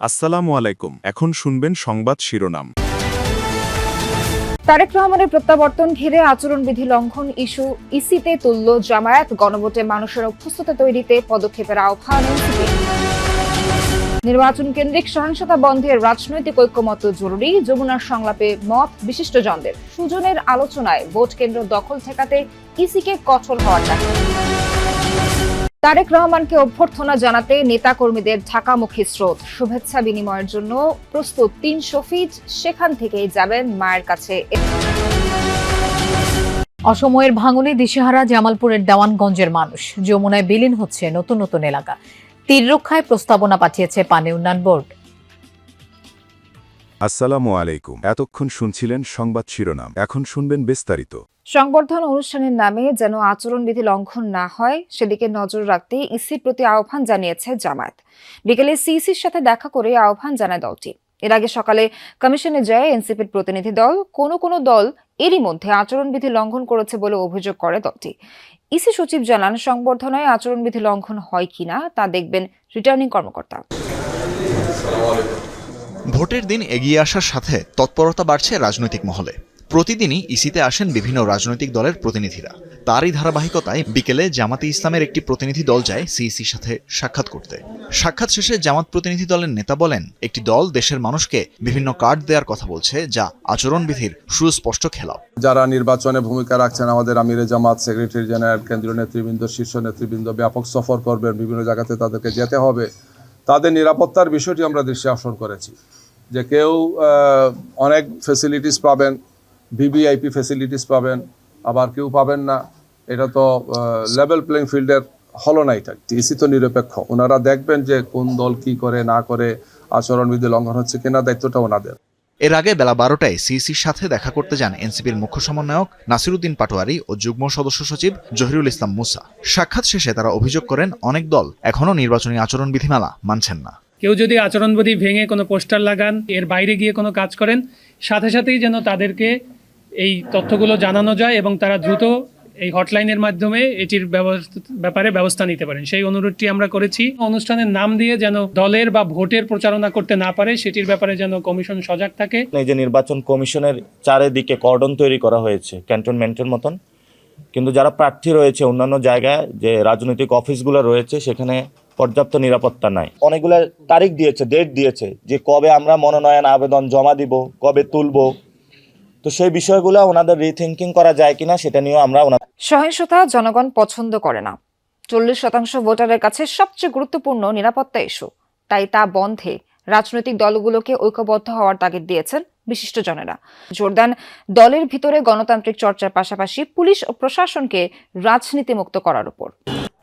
আসসালামু আলাইকুম। এখন শুনবেন সংবাদ শিরোনাম। তারেক রহমানের প্রত্যাবর্তন ঘিরে আচরণবিধি লঙ্ঘন ইস্যু ইসিতে তুলল জামায়াত। গণভোটে মানুষের অভ্যস্ততা তৈরিতে পদক্ষেপের আহ্বান এনসিপি। নির্বাচন কেন্দ্রিক সহিংসতা বন্ধে রাজনৈতিক ঐক্যমত্য জরুরি। যমুনার সংলাপে মত বিশিষ্টজনদের। সুজনের আলোচনায় ভোট কেন্দ্র দখল ঠেকাতে ইসিকে কঠোর হওয়ার ডাক। তারেক রহমানকে অভ্যর্থনা জানাতে নেতাকর্মীদের ঢাকামুখী স্রোত। শুভেচ্ছা বিনিময়ের জন্য প্রস্তুত ৩০০ ফিট, সেখান থেকেই যাবেন মায়ের কাছে। অসময়ের ভাঙনে দিশেহারা জামালপুরের দেওয়ানগঞ্জের মানুষ। যমুনায় বিলীন হচ্ছে নতুন নতুন এলাকা। তীর রক্ষায় প্রস্তাবনা পাঠিয়েছে পানি উন্নয়ন বোর্ড। আসসালামু আলাইকুম। এতক্ষণ শুনছিলেন সংবাদ শিরোনাম, এখন শুনবেন বিস্তারিত। সংবর্ধনা অনুষ্ঠানের নামে যেন আচরণবিধি লঙ্ঘন না হয় সেদিকে নজর রাখতে ইসির প্রতি আহ্বান জানিয়েছে জামায়াত। বিকেলে সিইসির সাথে দেখা করে আহ্বান জানায় দলটি। এর আগে সকালে কমিশনে যায় এনসিপির প্রতিনিধি দল। কোনো দল এরই মধ্যে আচরণবিধি লঙ্ঘন করেছে বলে অভিযোগ করে দলটি। ইসি সচিব জানান, সংবর্ধনায় আচরণবিধি লঙ্ঘন হয় কিনা তা দেখবেন রিটার্নিং কর্মকর্তা। ভোটের দিন এগিয়ে আসার সাথে তৎপরতা বাড়ছে রাজনৈতিক মহলে। প্রতিদিনই ইসিতে আসেন বিভিন্ন রাজনৈতিক দলের প্রতিনিধিরা। তারই ধারাবাহিকতায় বিকেলে জামাতে ইসলামের একটি প্রতিনিধি দল যায় সিইসির সাথে সাক্ষাৎ করতে। সাক্ষাৎ শেষে জামাত প্রতিনিধি দলের নেতা বলেন, একটি দল দেশের মানুষকে বিভিন্ন কার্ড দেওয়ার কথা বলছে, যা আচরণবিধির সুস্পষ্ট খেলাপ। যারা নির্বাচনে ভূমিকা রাখছেন, আমাদের আমিরে জামাত, সেক্রেটারি জেনারেল, কেন্দ্রীয় নেতৃবৃন্দ, শীর্ষ নেতৃবৃন্দ ব্যাপক সফর করবেন, বিভিন্ন জায়গাতে তাদেরকে যেতে হবে। তাদের নিরাপত্তার বিষয়টি আমরা দৃষ্টি আকর্ষণ করেছি যে কেউ অনেক ফ্যাসিলিটিস পাবেন, ভিভিআইপি ফ্যাসিলিটিস পাবেন, আবার কেউ পাবেন না। এটা তো লেভেল প্লেইং ফিল্ডের হলো না। এটা ইসি তো নিরপেক্ষ, ওনারা দেখবেন যে কোন দল কি করে না করে, আচরণবিধি লঙ্ঘন হচ্ছে কিনা, দায়িত্বটা ওনাদের। এর আগে বেলা 12টায় সিইসির সাথে দেখা করতে যান এনসিপির মুখ্য সমন্বয়ক নাসিরউদ্দিন পাটোয়ারি ও যুগ্ম সদস্য সচিব জহিরুল ইসলাম মুসা। সাক্ষাৎ শেষে তারা অভিযোগ করেন, অনেক দল এখনও নির্বাচনী আচরণবিধিমালা মানছেন না। কেউ যদি আচরণবিধি ভেঙে কোনো পোস্টার লাগান, এর বাইরে গিয়ে কোনো কাজ করেন, সাথে সাথেই যেন তাদেরকে এই তথ্যগুলো জানানো যায় এবং তারা দ্রুত এই হটলাইনের মাধ্যমে এটির ব্যাপারে ব্যবস্থা নিতে পারেন, সেই অনুরোধটি আমরা করেছি। অনুষ্ঠানের নাম দিয়ে যেন দলের বা ভোটের প্রচারণা করতে না পারে, সেটির ব্যাপারে যেন কমিশন সজাগ থাকে। এই যে নির্বাচন কমিশনের চারিদিকে কর্ডন তৈরি করা হয়েছে ক্যান্টনমেন্টের মতন, কিন্তু যারা প্রার্থী রয়েছে অন্যান্য জায়গায় যে রাজনৈতিক অফিসগুলো রয়েছে সেখানে পর্যাপ্ত নিরাপত্তা নাই। অনেকগুলো তারিখ দিয়েছে, ডেট দিয়েছে যে কবে আমরা মনোনয়ন আবেদন জমা দিব, কবে তুলবো। তো সেই বিষয়গুলো ওনাদের রিথিঙ্কিং করা যায় কিনা সেটা নিয়েও আমরা। সহিংসতা জনগণ পছন্দ করে না। 40% ভোটারের কাছে সবচেয়ে গুরুত্বপূর্ণ নিরাপত্তা ইস্যু। তাই তা বন্ধে রাজনৈতিক দলগুলোকে ঐক্যবদ্ধ হওয়ার তাগিদ দিয়েছেন বিশিষ্টজনেরা। জোরদান দলের ভিতরে গণতান্ত্রিক চর্চার পাশাপাশি পুলিশ ও প্রশাসনকে রাজনীতিমুক্ত করার উপর।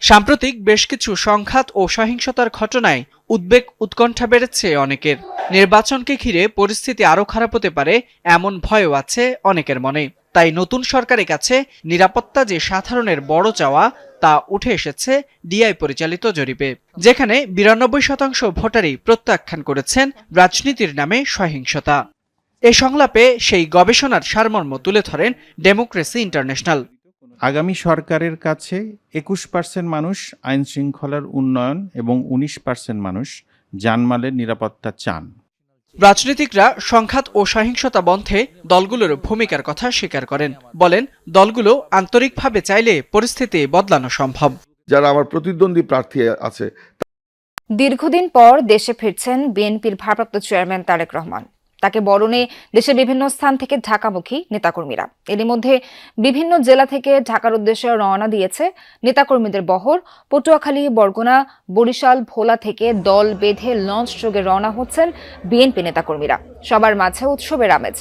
সাম্প্রতিক বেশ কিছু সংঘাত ও সহিংসতার ঘটনায় উদ্বেগ উৎকণ্ঠা বেড়েছে অনেকের। নির্বাচনকে ঘিরে পরিস্থিতি আরও খারাপ হতে পারে এমন ভয়ও আছে অনেকের মনে। তাই নতুন সরকারের কাছে নিরাপত্তা যে সাধারণের বড় চাওয়া তা উঠে এসেছে ডিআই পরিচালিত জরিপে, যেখানে 92% ভোটারই প্রত্যাখ্যান করেছেন রাজনীতির নামে সহিংসতা। এ সংলাপে সেই গবেষণার সারমর্ম তুলে ধরেন ডেমোক্রেসি ইন্টারন্যাশনাল। আগামী সরকারের কাছে 21% মানুষ আইন শৃঙ্খলার উন্নয়ন এবং 19% মানুষ জানমালের নিরাপত্তা চান। রাজনীতিকরা সংঘাত ও সহিংসতা বন্ধে দলগুলোর ভূমিকার কথা স্বীকার করেন। বলেন, দলগুলো আন্তরিকভাবে চাইলে পরিস্থিতি বদলানো সম্ভব। যারা আমার প্রতিদ্বন্দ্বী প্রার্থী আছে। দীর্ঘদিন পর দেশে ফিরছেন বিএনপির ভারপ্রাপ্ত চেয়ারম্যান তারেক রহমান। তাকে বরণে দেশের বিভিন্ন স্থান থেকে ঢাকামুখী নেতাকর্মীরা। এরই মধ্যে বিভিন্ন জেলা থেকে ঢাকার উদ্দেশ্যে রওনা দিয়েছে নেতাকর্মীদের বহর। পটুয়াখালী, বরগুনা, বরিশাল, ভোলা থেকে দল বেঁধে লঞ্চ যোগে রওনা হচ্ছেন বিএনপি নেতাকর্মীরা। সবার মাঝে উৎসবের আমেজ।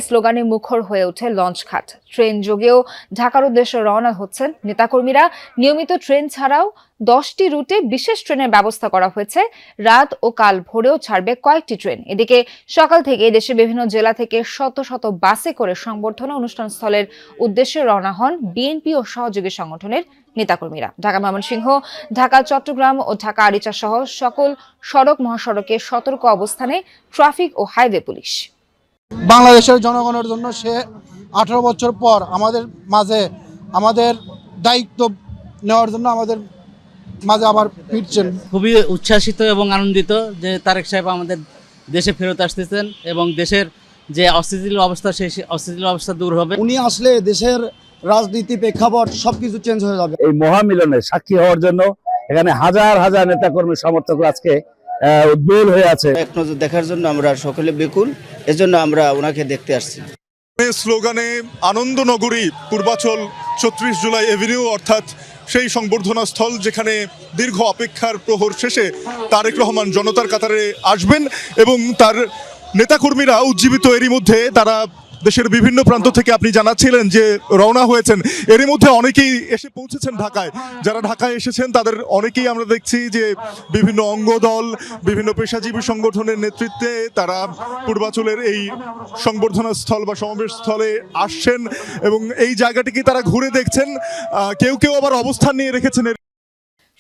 স্লোগানে মুখর হয়ে ওঠে লঞ্চ ঘাট। ট্রেন যোগেও ঢাকার উদ্দেশ্যে রওনা হচ্ছেন নেতাকর্মীরা। নিয়মিত ট্রেন ছাড়াও 10টি রুটে বিশেষ ট্রেনের ব্যবস্থা করা হয়েছে। রাত ও কাল ভোরেও ছাড়বে কয়েকটি ট্রেন। এদিকে সকাল থেকে দেশের বিভিন্ন জেলা থেকে শত শত বাসে করে সংবর্ধনা অনুষ্ঠান স্থলের উদ্দেশ্যে রওনা হন বিএনপি ও সহযোগী সংগঠনের নেতাকর্মীরা। ঢাকা ময়মনসিংহ, ঢাকা চট্টগ্রাম ও ঢাকা আরিচা সহ সকল সড়ক মহাসড়কে সতর্ক অবস্থানে ট্রাফিক ও হাইওয়ে পুলিশ। বাংলাদেশের জনগণের জন্য সে 18 বছর পর আমাদের মাঝে আমাদের দায়িত্ব নেওয়ার জন্য আমাদের মাঝে আবার ফিরছেন। খুবই উচ্ছ্বাসিত এবং আনন্দিত যে তারেক সাহেব আমাদের দেশে ফেরত আসতেছেন এবং দেশের যে অস্থিতিশীল অবস্থা সেই অস্থিতিশীল অবস্থা দূর হবে। উনি আসলে দেশের রাজনীতি প্রেক্ষাপট সবকিছু চেঞ্জ হয়ে যাবে। এই মহামিলনের সাক্ষী হওয়ার জন্য এখানে হাজার হাজার নেতাকর্মী সমর্থক আজকে উদ্বেল হয়ে আছে। এক নজর দেখার জন্য আমরা সকলে বেকুল, এজন্য আমরা ওনাকে দেখতে আসছি। স্লোগানে আনন্দনগরী পূর্বাচল ৩৬ জুলাই এভিনিউ, অর্থাৎ সেই সংবর্ধনা স্থল যেখানে দীর্ঘ অপেক্ষার প্রহর শেষে তারেক রহমান জনতার কাতারে আসবেন এবং তার নেতাকর্মীরা উজ্জীবিত। এরই মধ্যে তারা দেশের বিভিন্ন প্রান্ত থেকে, আপনি জানাচ্ছিলেন যে রওনা হয়েছেন, এরই মধ্যে অনেকেই এসে পৌঁছেছেন ঢাকায়। যারা ঢাকায় এসেছেন তাদের অনেকেই আমরা দেখছি যে বিভিন্ন অঙ্গদল, বিভিন্ন পেশাজীবী সংগঠনের নেতৃত্বে তারা পূর্বাচলের এই সংবর্ধনা স্থল বা সমাবেশ স্থলে আসছেন এবং এই জায়গাটিকে তারা ঘুরে দেখছেন। কেউ কেউ আবার অবস্থান নিয়ে রেখেছেন।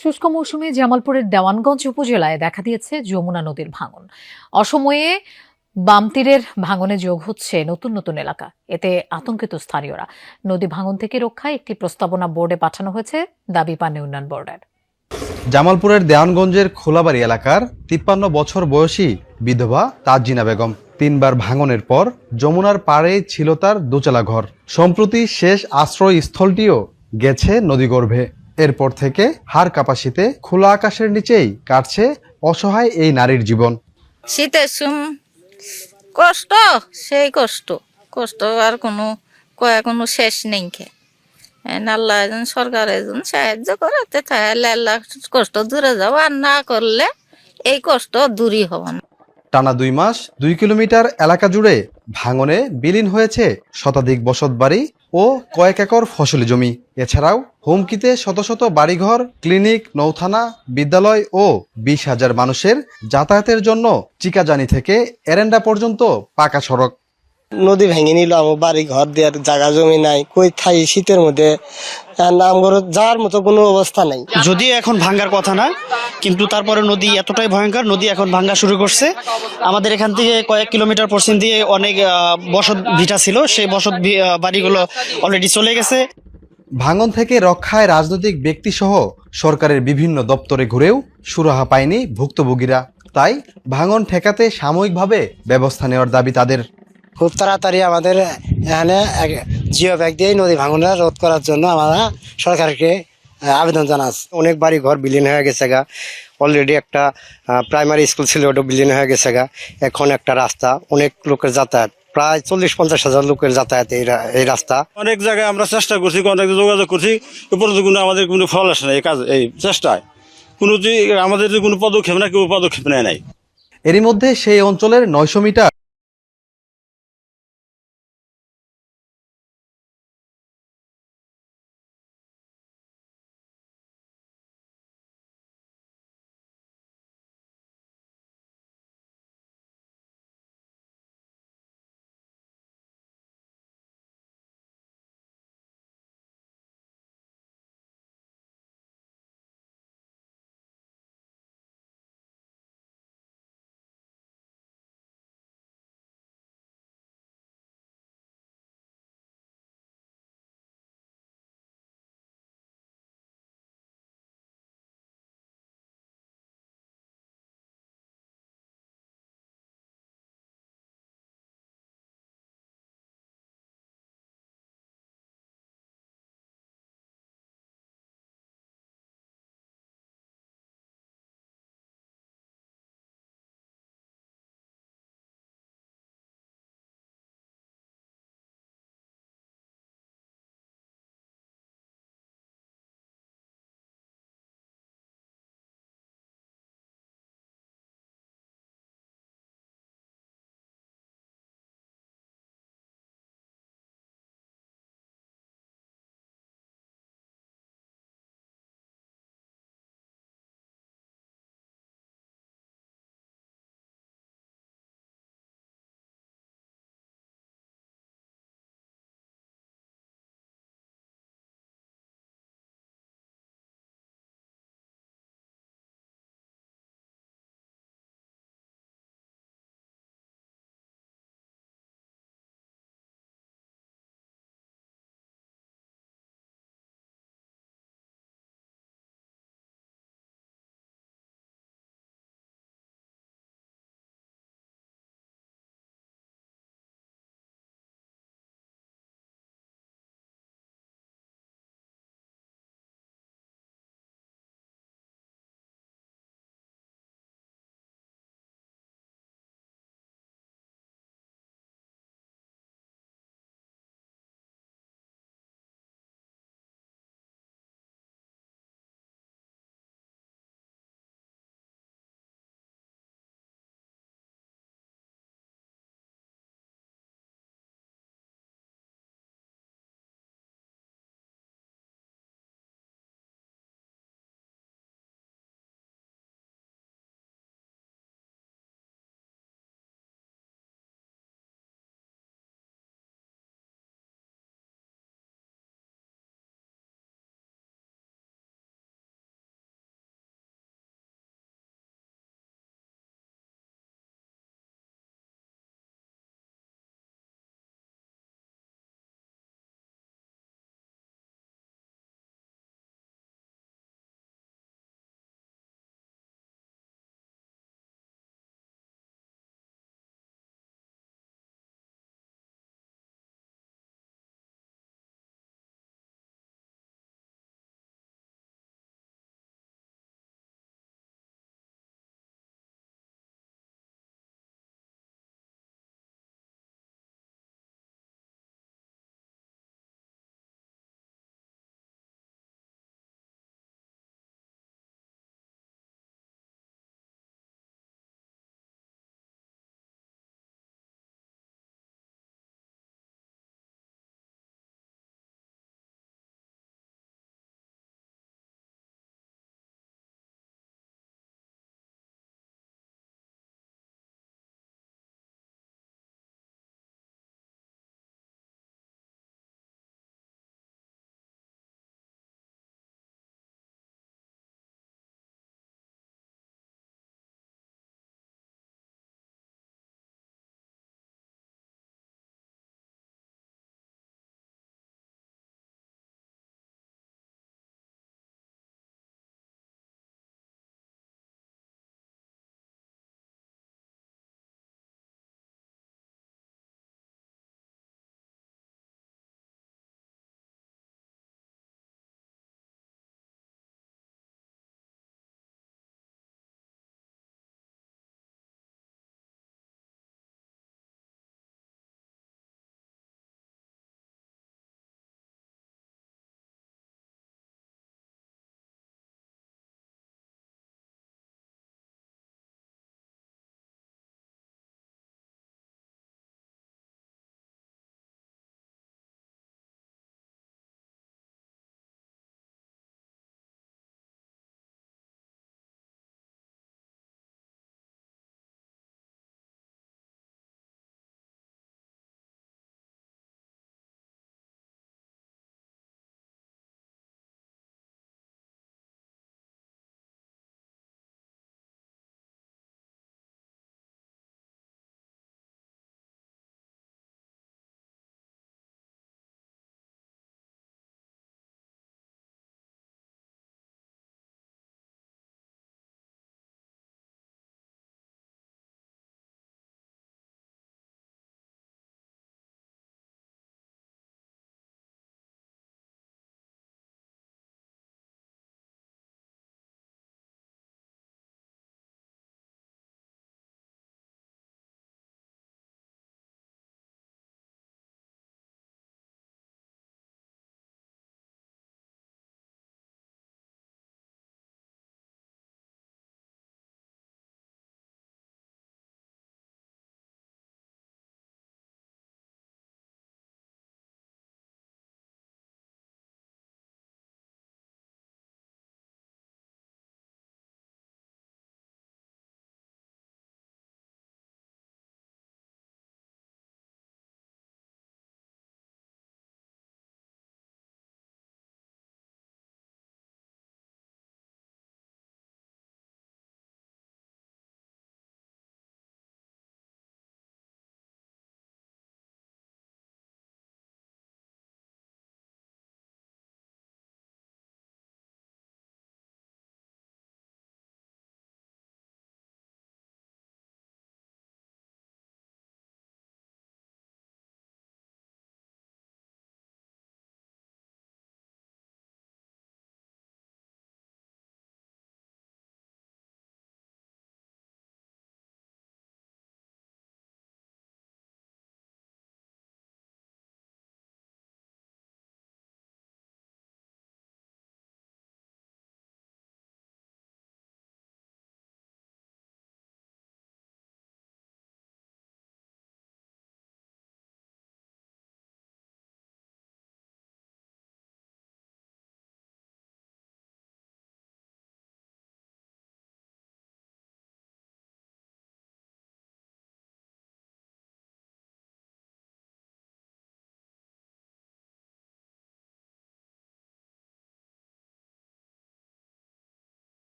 শুষ্ক মৌসুমে জামালপুরের দেওয়ানগঞ্জ উপজেলায় দেখা দিয়েছে যমুনা নদীর ভাঙন। অসময়ে বাম তীরের ভাঙনে যোগ হচ্ছে নতুন নতুন এলাকা। এতে আতঙ্কিত স্থানীয়রা। নদী ভাঙন থেকে রক্ষায় একটি প্রস্তাবনা বোর্ডে পাঠানো হয়েছে, দাবি পানি উন্নয়ন বোর্ডের। জামালপুরের দেওয়ানগঞ্জের খোলাবাড়ি এলাকার 53 বছর বয়সী বিধবা তাজিনা বেগম 3 বার ভাঙনের পর যমুনার পাড়ে ছিল তার দোচালা ঘর। সম্প্রতি শেষ আশ্রয়স্থলটিও গেছে নদীগর্ভে। এরপর থেকে হাড় কাঁপা শীতে খোলা আকাশের নিচেই কাটছে অসহায় এই নারীর জীবন। শীতের কষ্ট, সেই কষ্ট আর কোনো শেষ নেই। আল্লাহ সরকার সাহায্য করাতে তাহলে আল্লাহ কষ্ট দূরে যাও, আর না করলে এই কষ্ট দূরই হবে না। টানা 2 মাস 2 কিলোমিটার এলাকা জুড়ে ভাঙনে বিলীন হয়েছে শতাধিক বসতবাড়ি ও কয়েক একর ফসলি জমি। এছাড়াও হুমকিতে শত শত বাড়িঘর, ক্লিনিক, নৌথানা, বিদ্যালয় ও 20,000 মানুষের যাতায়াতের জন্য চিকাজানি থেকে এরেন্ডা পর্যন্ত পাকা সড়ক। নদী ভেঙে নিল, আমার বাড়ি ঘর দেওয়ার জায়গা জমি নাই, কই থাই শীতের মধ্যে যাওয়ার মতো কোনো অবস্থা নাই। যদিও এখন ভাঙ্গার কথা না, কিন্তু তারপরে নদী এতটাই ভয়ঙ্কর, নদী এখন ভাঙ্গা শুরু করছে। আমাদের এখান থেকে কয়েক কিলোমিটার পশ্চিম দিয়ে অনেক বসত ভিটা ছিল, সেই বসত বাড়িগুলো অলরেডি চলে গেছে। ভাঙন থেকে রক্ষায় রাজনৈতিক ব্যক্তিসহ সরকারের বিভিন্ন দপ্তরে ঘুরেও সুরাহা পায়নি ভুক্তভোগীরা। তাই ভাঙন ঠেকাতে সাময়িকভাবে ব্যবস্থা নেওয়ার দাবি তাদের। খুব তাড়াতাড়ি আমাদের এখানে জিও ব্যাগ দিয়ে নদী ভাঙনটা রোধ করার জন্য আমরা সরকারকে আবেদন জানাচ্ছি। অনেক বাড়ি ঘর বিলীন হয়ে গেছে গা, অলরেডি একটা প্রাইমারি স্কুল ছিল, ওটা বিলীন হয়ে গেছে গা। এখন একটা রাস্তা, অনেক লোকের যাতায়াত, প্রায় 40-50 হাজার লোকের যাতায়াত এই রাস্তা। অনেক জায়গায় আমরা চেষ্টা করছি, অনেক যোগাযোগ করছি, কোনো আমাদের কোনো ফল আসে না এই কাজ, এই চেষ্টায় আমাদের কোনো পদক্ষেপ না, কেউ পদক্ষেপ নেয় নাই। এরই মধ্যে সেই অঞ্চলের 900 মিটার